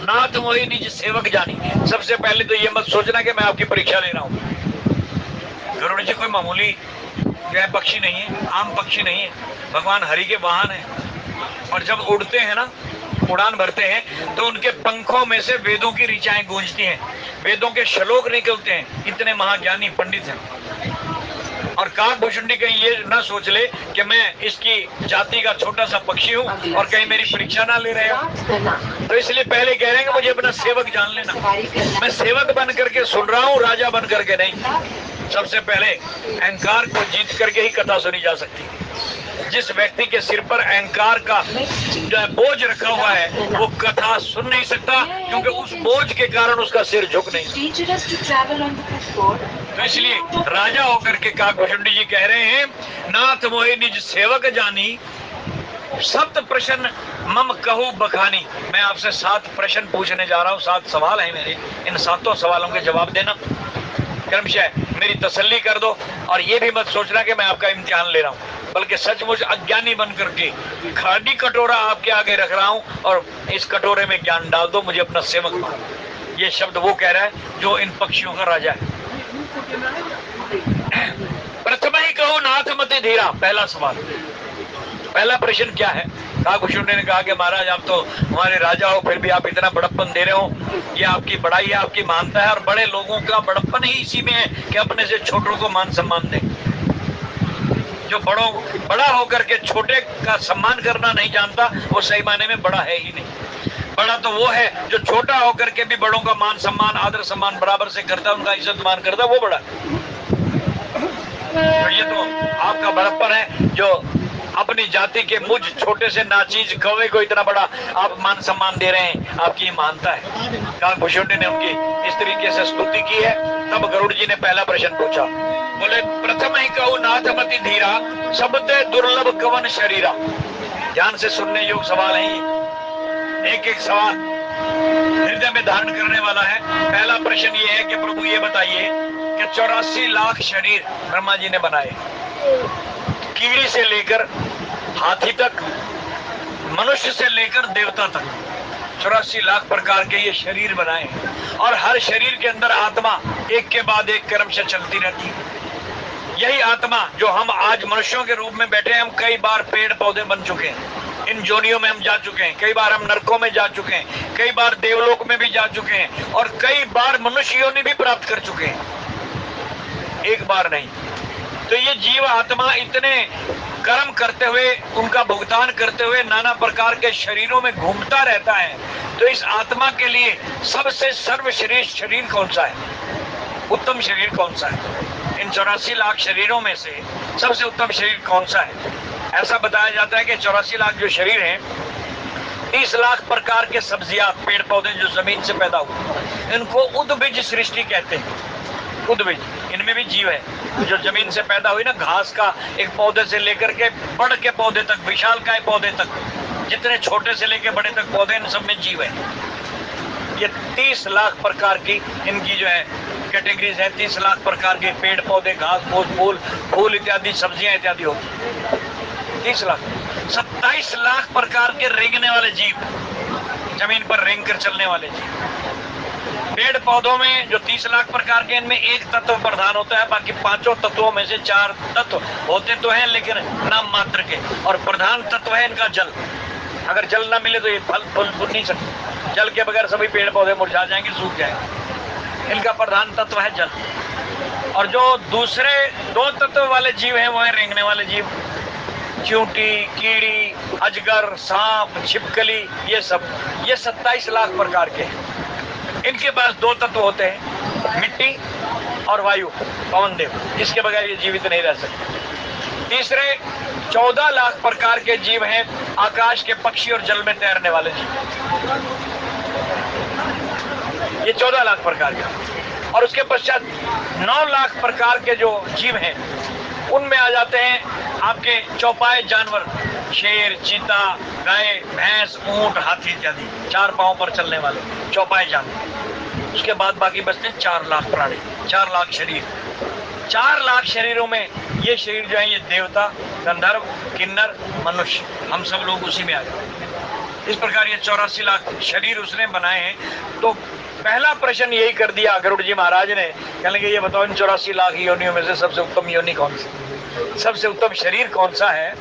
Speaker 1: नाथ मोहि निज सेवक जानी। सबसे पहले तो ये मत सोचना कि मैं आपकी परीक्षा ले रहा हूं। गरुड़ जी कोई मामूली पक्षी नहीं है, आम पक्षी नहीं है, भगवान हरि के वाहन है। और जब उड़ते हैं ना, उड़ान भरते हैं, तो उनके पंखों में से वेदों की ऋचाएं गूंजती हैं, वेदों के श्लोक निकलते हैं। इतने महाज्ञानी पंडित हैं। और काकभूषणी कहीं ये ना सोच ले कि मैं इसकी जाति का छोटा सा पक्षी हूँ और कहीं मेरी परीक्षा ना ले रहे हो। तो इसलिए पहले कह रहे हैं कि मुझे अपना सेवक जान लेना। मैं सेवक बन करके सुन रहा हूँ, राजा बन करके नहीं। सबसे पहले अहंकार को जीत करके ही कथा सुनी जा सकती है। जिस व्यक्ति के सिर पर अहंकार का बोझ रखा हुआ है, वो कथा सुन नहीं सकता, क्योंकि उस बोझ के कारण उसका सिर झुक नहीं सकता। तो इसलिए राजा होकर के काकभूषणी जी कह रहे हैं, नाथ मोहि निज सेवक जानी, सप्त प्रश्न मम कहू बखानी। मैं आपसे 7 प्रश्न पूछने जा रहा हूँ, 7 सवाल हैं मेरे। इन 7 सवालों के जवाब देना। क्रमशः मेरी तसल्ली कर दो, और ये भी मत सोचना कि मैं आपका इम्तिहान ले रहा हूँ, बल्कि सचमुच अज्ञानी बन करके खाली कटोरा आपके आगे रख रहा हूँ, और इस कटोरे में ज्ञान डाल दो, मुझे अपना सेवक मानो। ये शब्द वो कह रहा है जो इन पक्षियों का राजा है। प्रथम ही कहो नाथ मति धीरा। पहला सवाल, पहला प्रश्न क्या है? काकभूषणी ने कहा कि महाराज आप तो हमारे राजा हो, फिर भी आप इतना बड़प्पन दे रहे हो, ये आपकी बड़ाई है, आपकी मानता है। और बड़े लोगों का बड़प्पन ही इसी में है कि अपने से छोटों को मान सम्मान दे। जो बड़ा होकर के छोटे का सम्मान करना नहीं जानता, वो सही मायने में बड़ा है ही नहीं। बड़ा तो वो है जो छोटा होकर के भी बड़ों का मान सम्मान, आदर सम्मान बराबर से करता, उनका इज्जत मान करता, वो बड़ा। तो ये तो आपका बड़प्पन है जो अपनी जाति के मुझ छोटे से नाचीज कौवे को इतना बड़ा आप मान सम्मान दे रहे हैं, आपकी मानता है। काकभूषणी ने उनकी इस तरीके से स्तुति की है। तब गरुड़ जी ने पहला प्रश्न पूछा। बोले प्रथम ही कहूँ नाथ मति धीरा, सबते दुर्लभ कवन शरीरा। ध्यान से सुनने योग्य सवाल है, एक एक सवाल हृदय में धारण करने वाला है। पहला प्रश्न ये है कि प्रभु ये बताइए कि 84 लाख शरीर ब्रह्मा जी ने बनाए, कीड़ी से लेकर हाथी तक, मनुष्य से लेकर देवता तक, 84 लाख प्रकार के ये शरीर बनाए। और हर शरीर के अंदर आत्मा एक के बाद एक कर्म से चलती रहती है। यही आत्मा जो हम आज मनुष्यों के रूप में बैठे हैं, हम कई बार पेड़ पौधे बन चुके हैं, इन जोनियों में हम जा चुके हैं, कई बार हम नरकों में जा चुके हैं, कई बार देवलोक में भी जा चुके हैं, और कई बार मनुष्य योनि भी प्राप्त कर चुके हैं, एक बार नहीं। तो ये जीव आत्मा इतने कर्म करते हुए, उनका भुगतान करते हुए नाना प्रकार के शरीरों में घूमता रहता है। तो इस आत्मा के लिए सबसे सर्वश्रेष्ठ शरीर कौन सा है, उत्तम शरीर कौन सा है? इन 84 लाख शरीरों में से सबसे उत्तम शरीर कौन सा है? ऐसा बताया जाता है कि 84 लाख जो शरीर हैं, 30 लाख प्रकार के सब्जियां, पेड़ पौधे जो जमीन से पैदा हुए, इनको उद्भिज सृष्टि कहते हैं। उद्भिज, इनमें भी जीव है। जो जमीन से पैदा हुई ना, घास का एक पौधे से लेकर के बड़ के पौधे तक, विशालकाय पौधे तक, जितने छोटे से लेकर बड़े तक पौधे, इन सब में जीव है। ये 30 लाख प्रकार की इनकी जो है कैटेगरीज है। 30 लाख प्रकार के पेड़ पौधे, घास फूस, फूल इत्यादि, सब्जियां इत्यादि होती। 30 लाख, 27 लाख प्रकार के रेंगने वाले जीव, जमीन पर रेंग कर चलने वाले जीव। पेड़ पौधों में जो 30 लाख प्रकार के, इनमें एक तत्व प्रधान होता है, बाकी 5 तत्वों में से 4 तत्व होते तो हैं, लेकिन नाम मात्र के। और प्रधान तत्व है इनका जल। अगर जल ना मिले तो ये फल फूल नहीं सकते। जल के बगैर सभी पेड़ पौधे मुरझा जाएंगे, सूख जाएंगे। इनका प्रधान तत्व है जल। और जो दूसरे 2 तत्व वाले जीव हैं वो है रेंगने वाले जीव। चींटी, कीड़ी, अजगर, सांप, छिपकली, ये सब, ये 27 लाख प्रकार के हैं। इनके पास 2 तत्व होते हैं, मिट्टी और वायु, पवन देव, इसके बगैर ये जीवित नहीं रह सकते। तीसरे 14 लाख प्रकार के जीव हैं, आकाश के पक्षी और जल में तैरने वाले जीव, ये 14 लाख प्रकार के। और उसके पश्चात 9 लाख प्रकार के जो जीव हैं, उनमें आ जाते हैं आपके चौपाए जानवर, शेर, चीता, गाय, भैंस, ऊंट, हाथी इत्यादि, 4 पांव पर चलने वाले चौपाए जानवर। उसके बाद बाकी बचते हैं 4 लाख प्राणी, 4 लाख शरीर। 4 लाख शरीरों में ये शरीर जो है, ये देवता, गंधर्व, किन्नर, मनुष्य, हम सब लोग उसी में आ जाते। इस प्रकार ये 84 लाख शरीर उसने बनाए हैं। तो पहला प्रश्न यही कर दिया गरुड़ जी महाराज ने, कहने लगे ये बताओ इन 84 लाख योनियों में से सबसे उत्तम योनि कौन सी, सबसे उत्तम शरीर कौन सा है?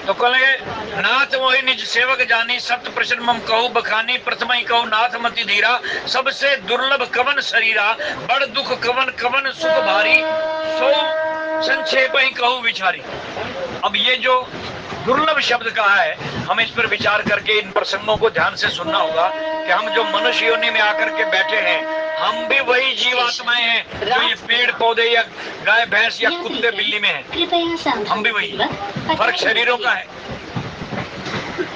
Speaker 1: तो कहने नाथ मोहि निज सेवक जानी, सप्त प्रश्न मम कहू बखानी, प्रथम ही कहू नाथ मति धीरा, सबसे दुर्लभ कवन शरीरा, बड़ दुख कवन कवन सुख भारी, सो संक्षेप ही कहू विचारी। अब ये जो दुर्लभ शब्द कहा है, हमें इस पर विचार करके इन प्रसंगों को ध्यान से सुनना होगा कि हम जो मनुष्य योनि में आकर के बैठे हैं, हम भी वही जीवात्माएं हैं जो ये पेड़ पौधे या गाय भैंस या कुत्ते बिल्ली में हैं। हम भी वही, फर्क शरीरों का है।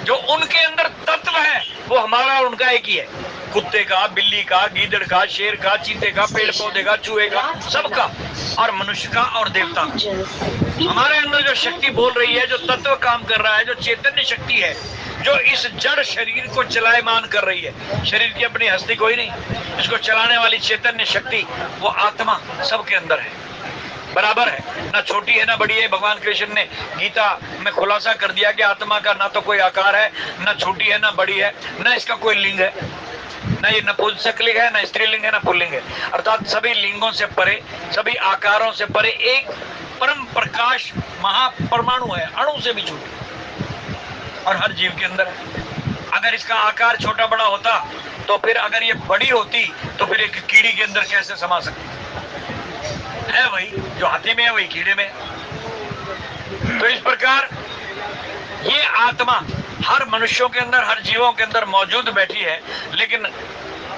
Speaker 1: जो उनके अंदर तत्व है वो हमारा और उनका एक ही है, कुत्ते का, बिल्ली का, गीदड़ का, शेर का, चीते का, पेड़ पौधे का, चूहे का, सबका, और मनुष्य का और देवता। हमारे अंदर जो शक्ति बोल रही है, जो तत्व काम कर रहा है, जो चैतन्य शक्ति है, जो इस जड़ शरीर को चलायमान कर रही है, शरीर की अपनी हस्ती कोई नहीं, इसको चलाने वाली चैतन्य शक्ति वो आत्मा सबके अंदर है, बराबर है, ना छोटी है ना बड़ी है। भगवान कृष्ण ने गीता में खुलासा कर दिया कि आत्मा का ना तो कोई आकार है, ना छोटी है ना बड़ी है, ना इसका कोई लिंग है, ना ये नपुंसक लिंग है, ना स्त्रीलिंग है, ना पुल्लिंग है। अर्थात सभी लिंगों से परे, सभी आकारों से परे एक परम प्रकाश महापरमाणु है, अणु से भी छोटी, और हर जीव के अंदर। अगर इसका आकार छोटा बड़ा होता तो फिर अगर ये बड़ी होती तो फिर एक कीड़ी के अंदर कैसे समा सकती है? वही जो हाथी में है वही कीड़े में। तो इस प्रकार ये आत्मा हर मनुष्यों के अंदर, हर जीवों के अंदर मौजूद बैठी है। लेकिन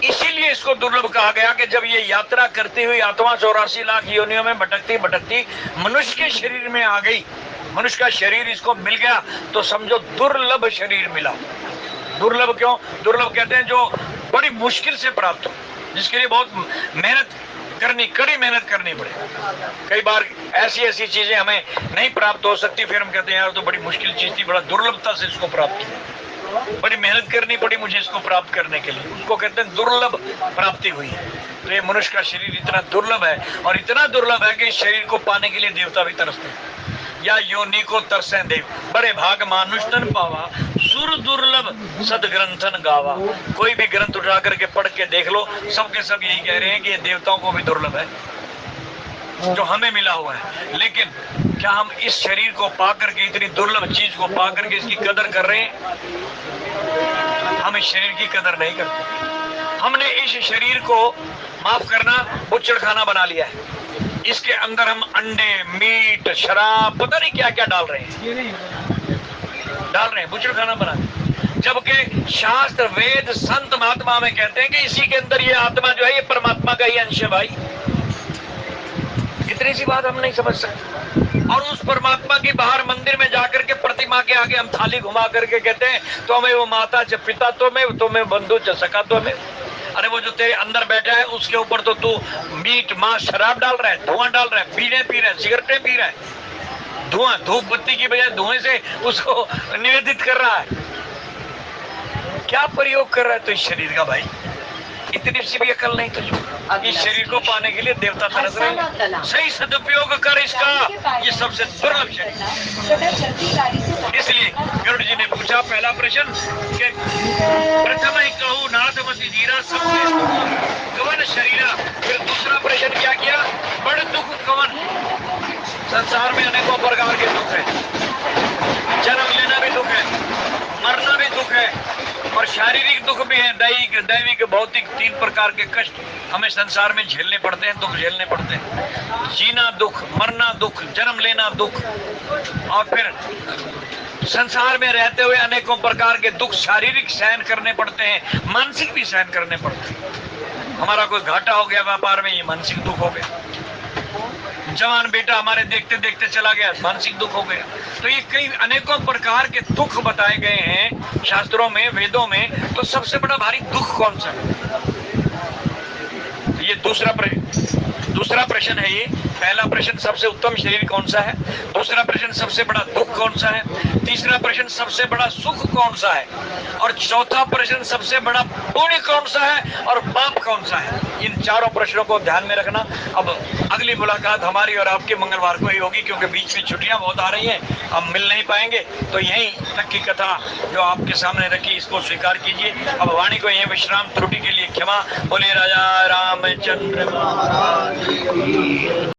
Speaker 1: इसीलिए इसको दुर्लभ कहा गया कि जब ये यात्रा करती हुई आत्मा 84 लाख योनियों में भटकती भटकती मनुष्य के शरीर में आ गई, मनुष्य का शरीर इसको मिल गया, तो समझो दुर्लभ शरीर मिला। दुर्लभ क्यों? दुर्लभ कहते हैं जो बड़ी मुश्किल से प्राप्त हो, जिसके लिए बहुत मेहनत करनी, कड़ी मेहनत करनी पड़े। कई बार ऐसी ऐसी चीजें हमें नहीं प्राप्त हो सकती, फिर हम कहते हैं यार तो बड़ी मुश्किल चीज थी, बड़ा दुर्लभता से इसको प्राप्त किया, बड़ी मेहनत करनी पड़ी मुझे इसको प्राप्त करने के लिए, उसको कहते हैं दुर्लभ प्राप्ति हुई है। तो ये मनुष्य का शरीर इतना दुर्लभ है, और इतना दुर्लभ है कि इस शरीर को पाने के लिए देवता भी तरसते हैं। या योनि को तरसे देव, बड़े भाग मानुष तन पावा, सुर दुर्लभ सद ग्रंथन गावा। कोई भी ग्रंथ उठा करके पढ़ के देख लो, सबके सब यही कह रहे हैं कि ये देवताओं को भी दुर्लभ है जो हमें मिला हुआ है। लेकिन क्या हम इस शरीर को पा करके, इतनी दुर्लभ चीज को पा करके इसकी कदर कर रहे हैं? हम इस शरीर की कदर नहीं करते। हमने इस शरीर को, माफ करना, बुच्चड़ खाना बना लिया है। इसके अंदर हम अंडे, मीट, शराब, पता नहीं क्या क्या डाल रहे हैं, बुच्चड़ खाना बना। जबकि शास्त्र, वेद, संत, महात्मा में कहते हैं कि इसी के अंदर ये आत्मा जो है ये परमात्मा का ही अंश है। भाई इतनी सी बात हम नहीं समझ सकते। और उस परमात्मा की बाहर मंदिर में जाकर के प्रतिमा के आगे हम थाली घुमा करके कहते हैं तो हमें वो माता च पिता तो में बंधु च सका तो में। अरे वो जो तेरे अंदर बैठा है उसके ऊपर तो तू मीट, मांस, शराब डाल रहा है, धुआं डाल रहा है, बीड़े पी रहा है, सिगरेटें पी रहा है, धुआं, धूप बत्ती की बजाय धुएं से उसको निवेदित कर रहा है। क्या प्रयोग कर रहा है तो इस शरीर का? भाई इतनी सी भी अकल नहीं तुझको। इस शरीर को पाने के लिए देवता तरस रहे हैं। सही सदुपयोग कर इसका, ये सबसे दुर्लभ शरीर। इसलिए गरुड़ जी ने पूछा पहला प्रश्न कि प्रथम ही कहूँ नाथ मति धीरा, सबसे कवन शरीरा। फिर दूसरा प्रश्न क्या किया? बड़ दुख कवन। संसार में अनेकों प्रकार के दुख है, जन्म लेना भी दुख है, मरना भी दुख है, और शारीरिक दुख भी है, दैहिक, दैविक, भौतिक, 3 प्रकार के कष्ट हमें संसार में झेलने पड़ते हैं, दुख झेलने पड़ते हैं। जीना दुख, मरना दुख, जन्म लेना दुख, और फिर संसार में रहते हुए अनेकों प्रकार के दुख शारीरिक सहन करने पड़ते हैं, मानसिक भी सहन करने पड़ते हैं। हमारा कोई घाटा हो गया व्यापार में, ये मानसिक दुख हो गया। जवान बेटा हमारे देखते देखते चला गया, मानसिक दुख हो गया। तो ये कई अनेकों प्रकार के दुख बताए गए हैं शास्त्रों में, वेदों में। तो सबसे बड़ा भारी दुख कौन सा है? ये दूसरा प्रश्न है। ये पहला प्रश्न सबसे उत्तम शरीर कौन सा है, दूसरा प्रश्न सबसे बड़ा दुख कौन सा है, तीसरा प्रश्न सबसे बड़ा सुख कौन सा है, और चौथा प्रश्न सबसे बड़ा पुण्य कौन सा है और पाप कौन सा है। इन चारों प्रश्नों को ध्यान में रखना। अब अगली मुलाकात हमारी और आपके मंगलवार को ही होगी, क्योंकि बीच में छुट्टियां बहुत आ रही हैं, हम मिल नहीं पाएंगे। तो यहीं तक की कथा जो आपके सामने रखी, इसको स्वीकार कीजिए। अब वाणी को यहीं विश्राम, त्रुटि के लिए क्षमा। बोले राजा रामचंद्र महाराज।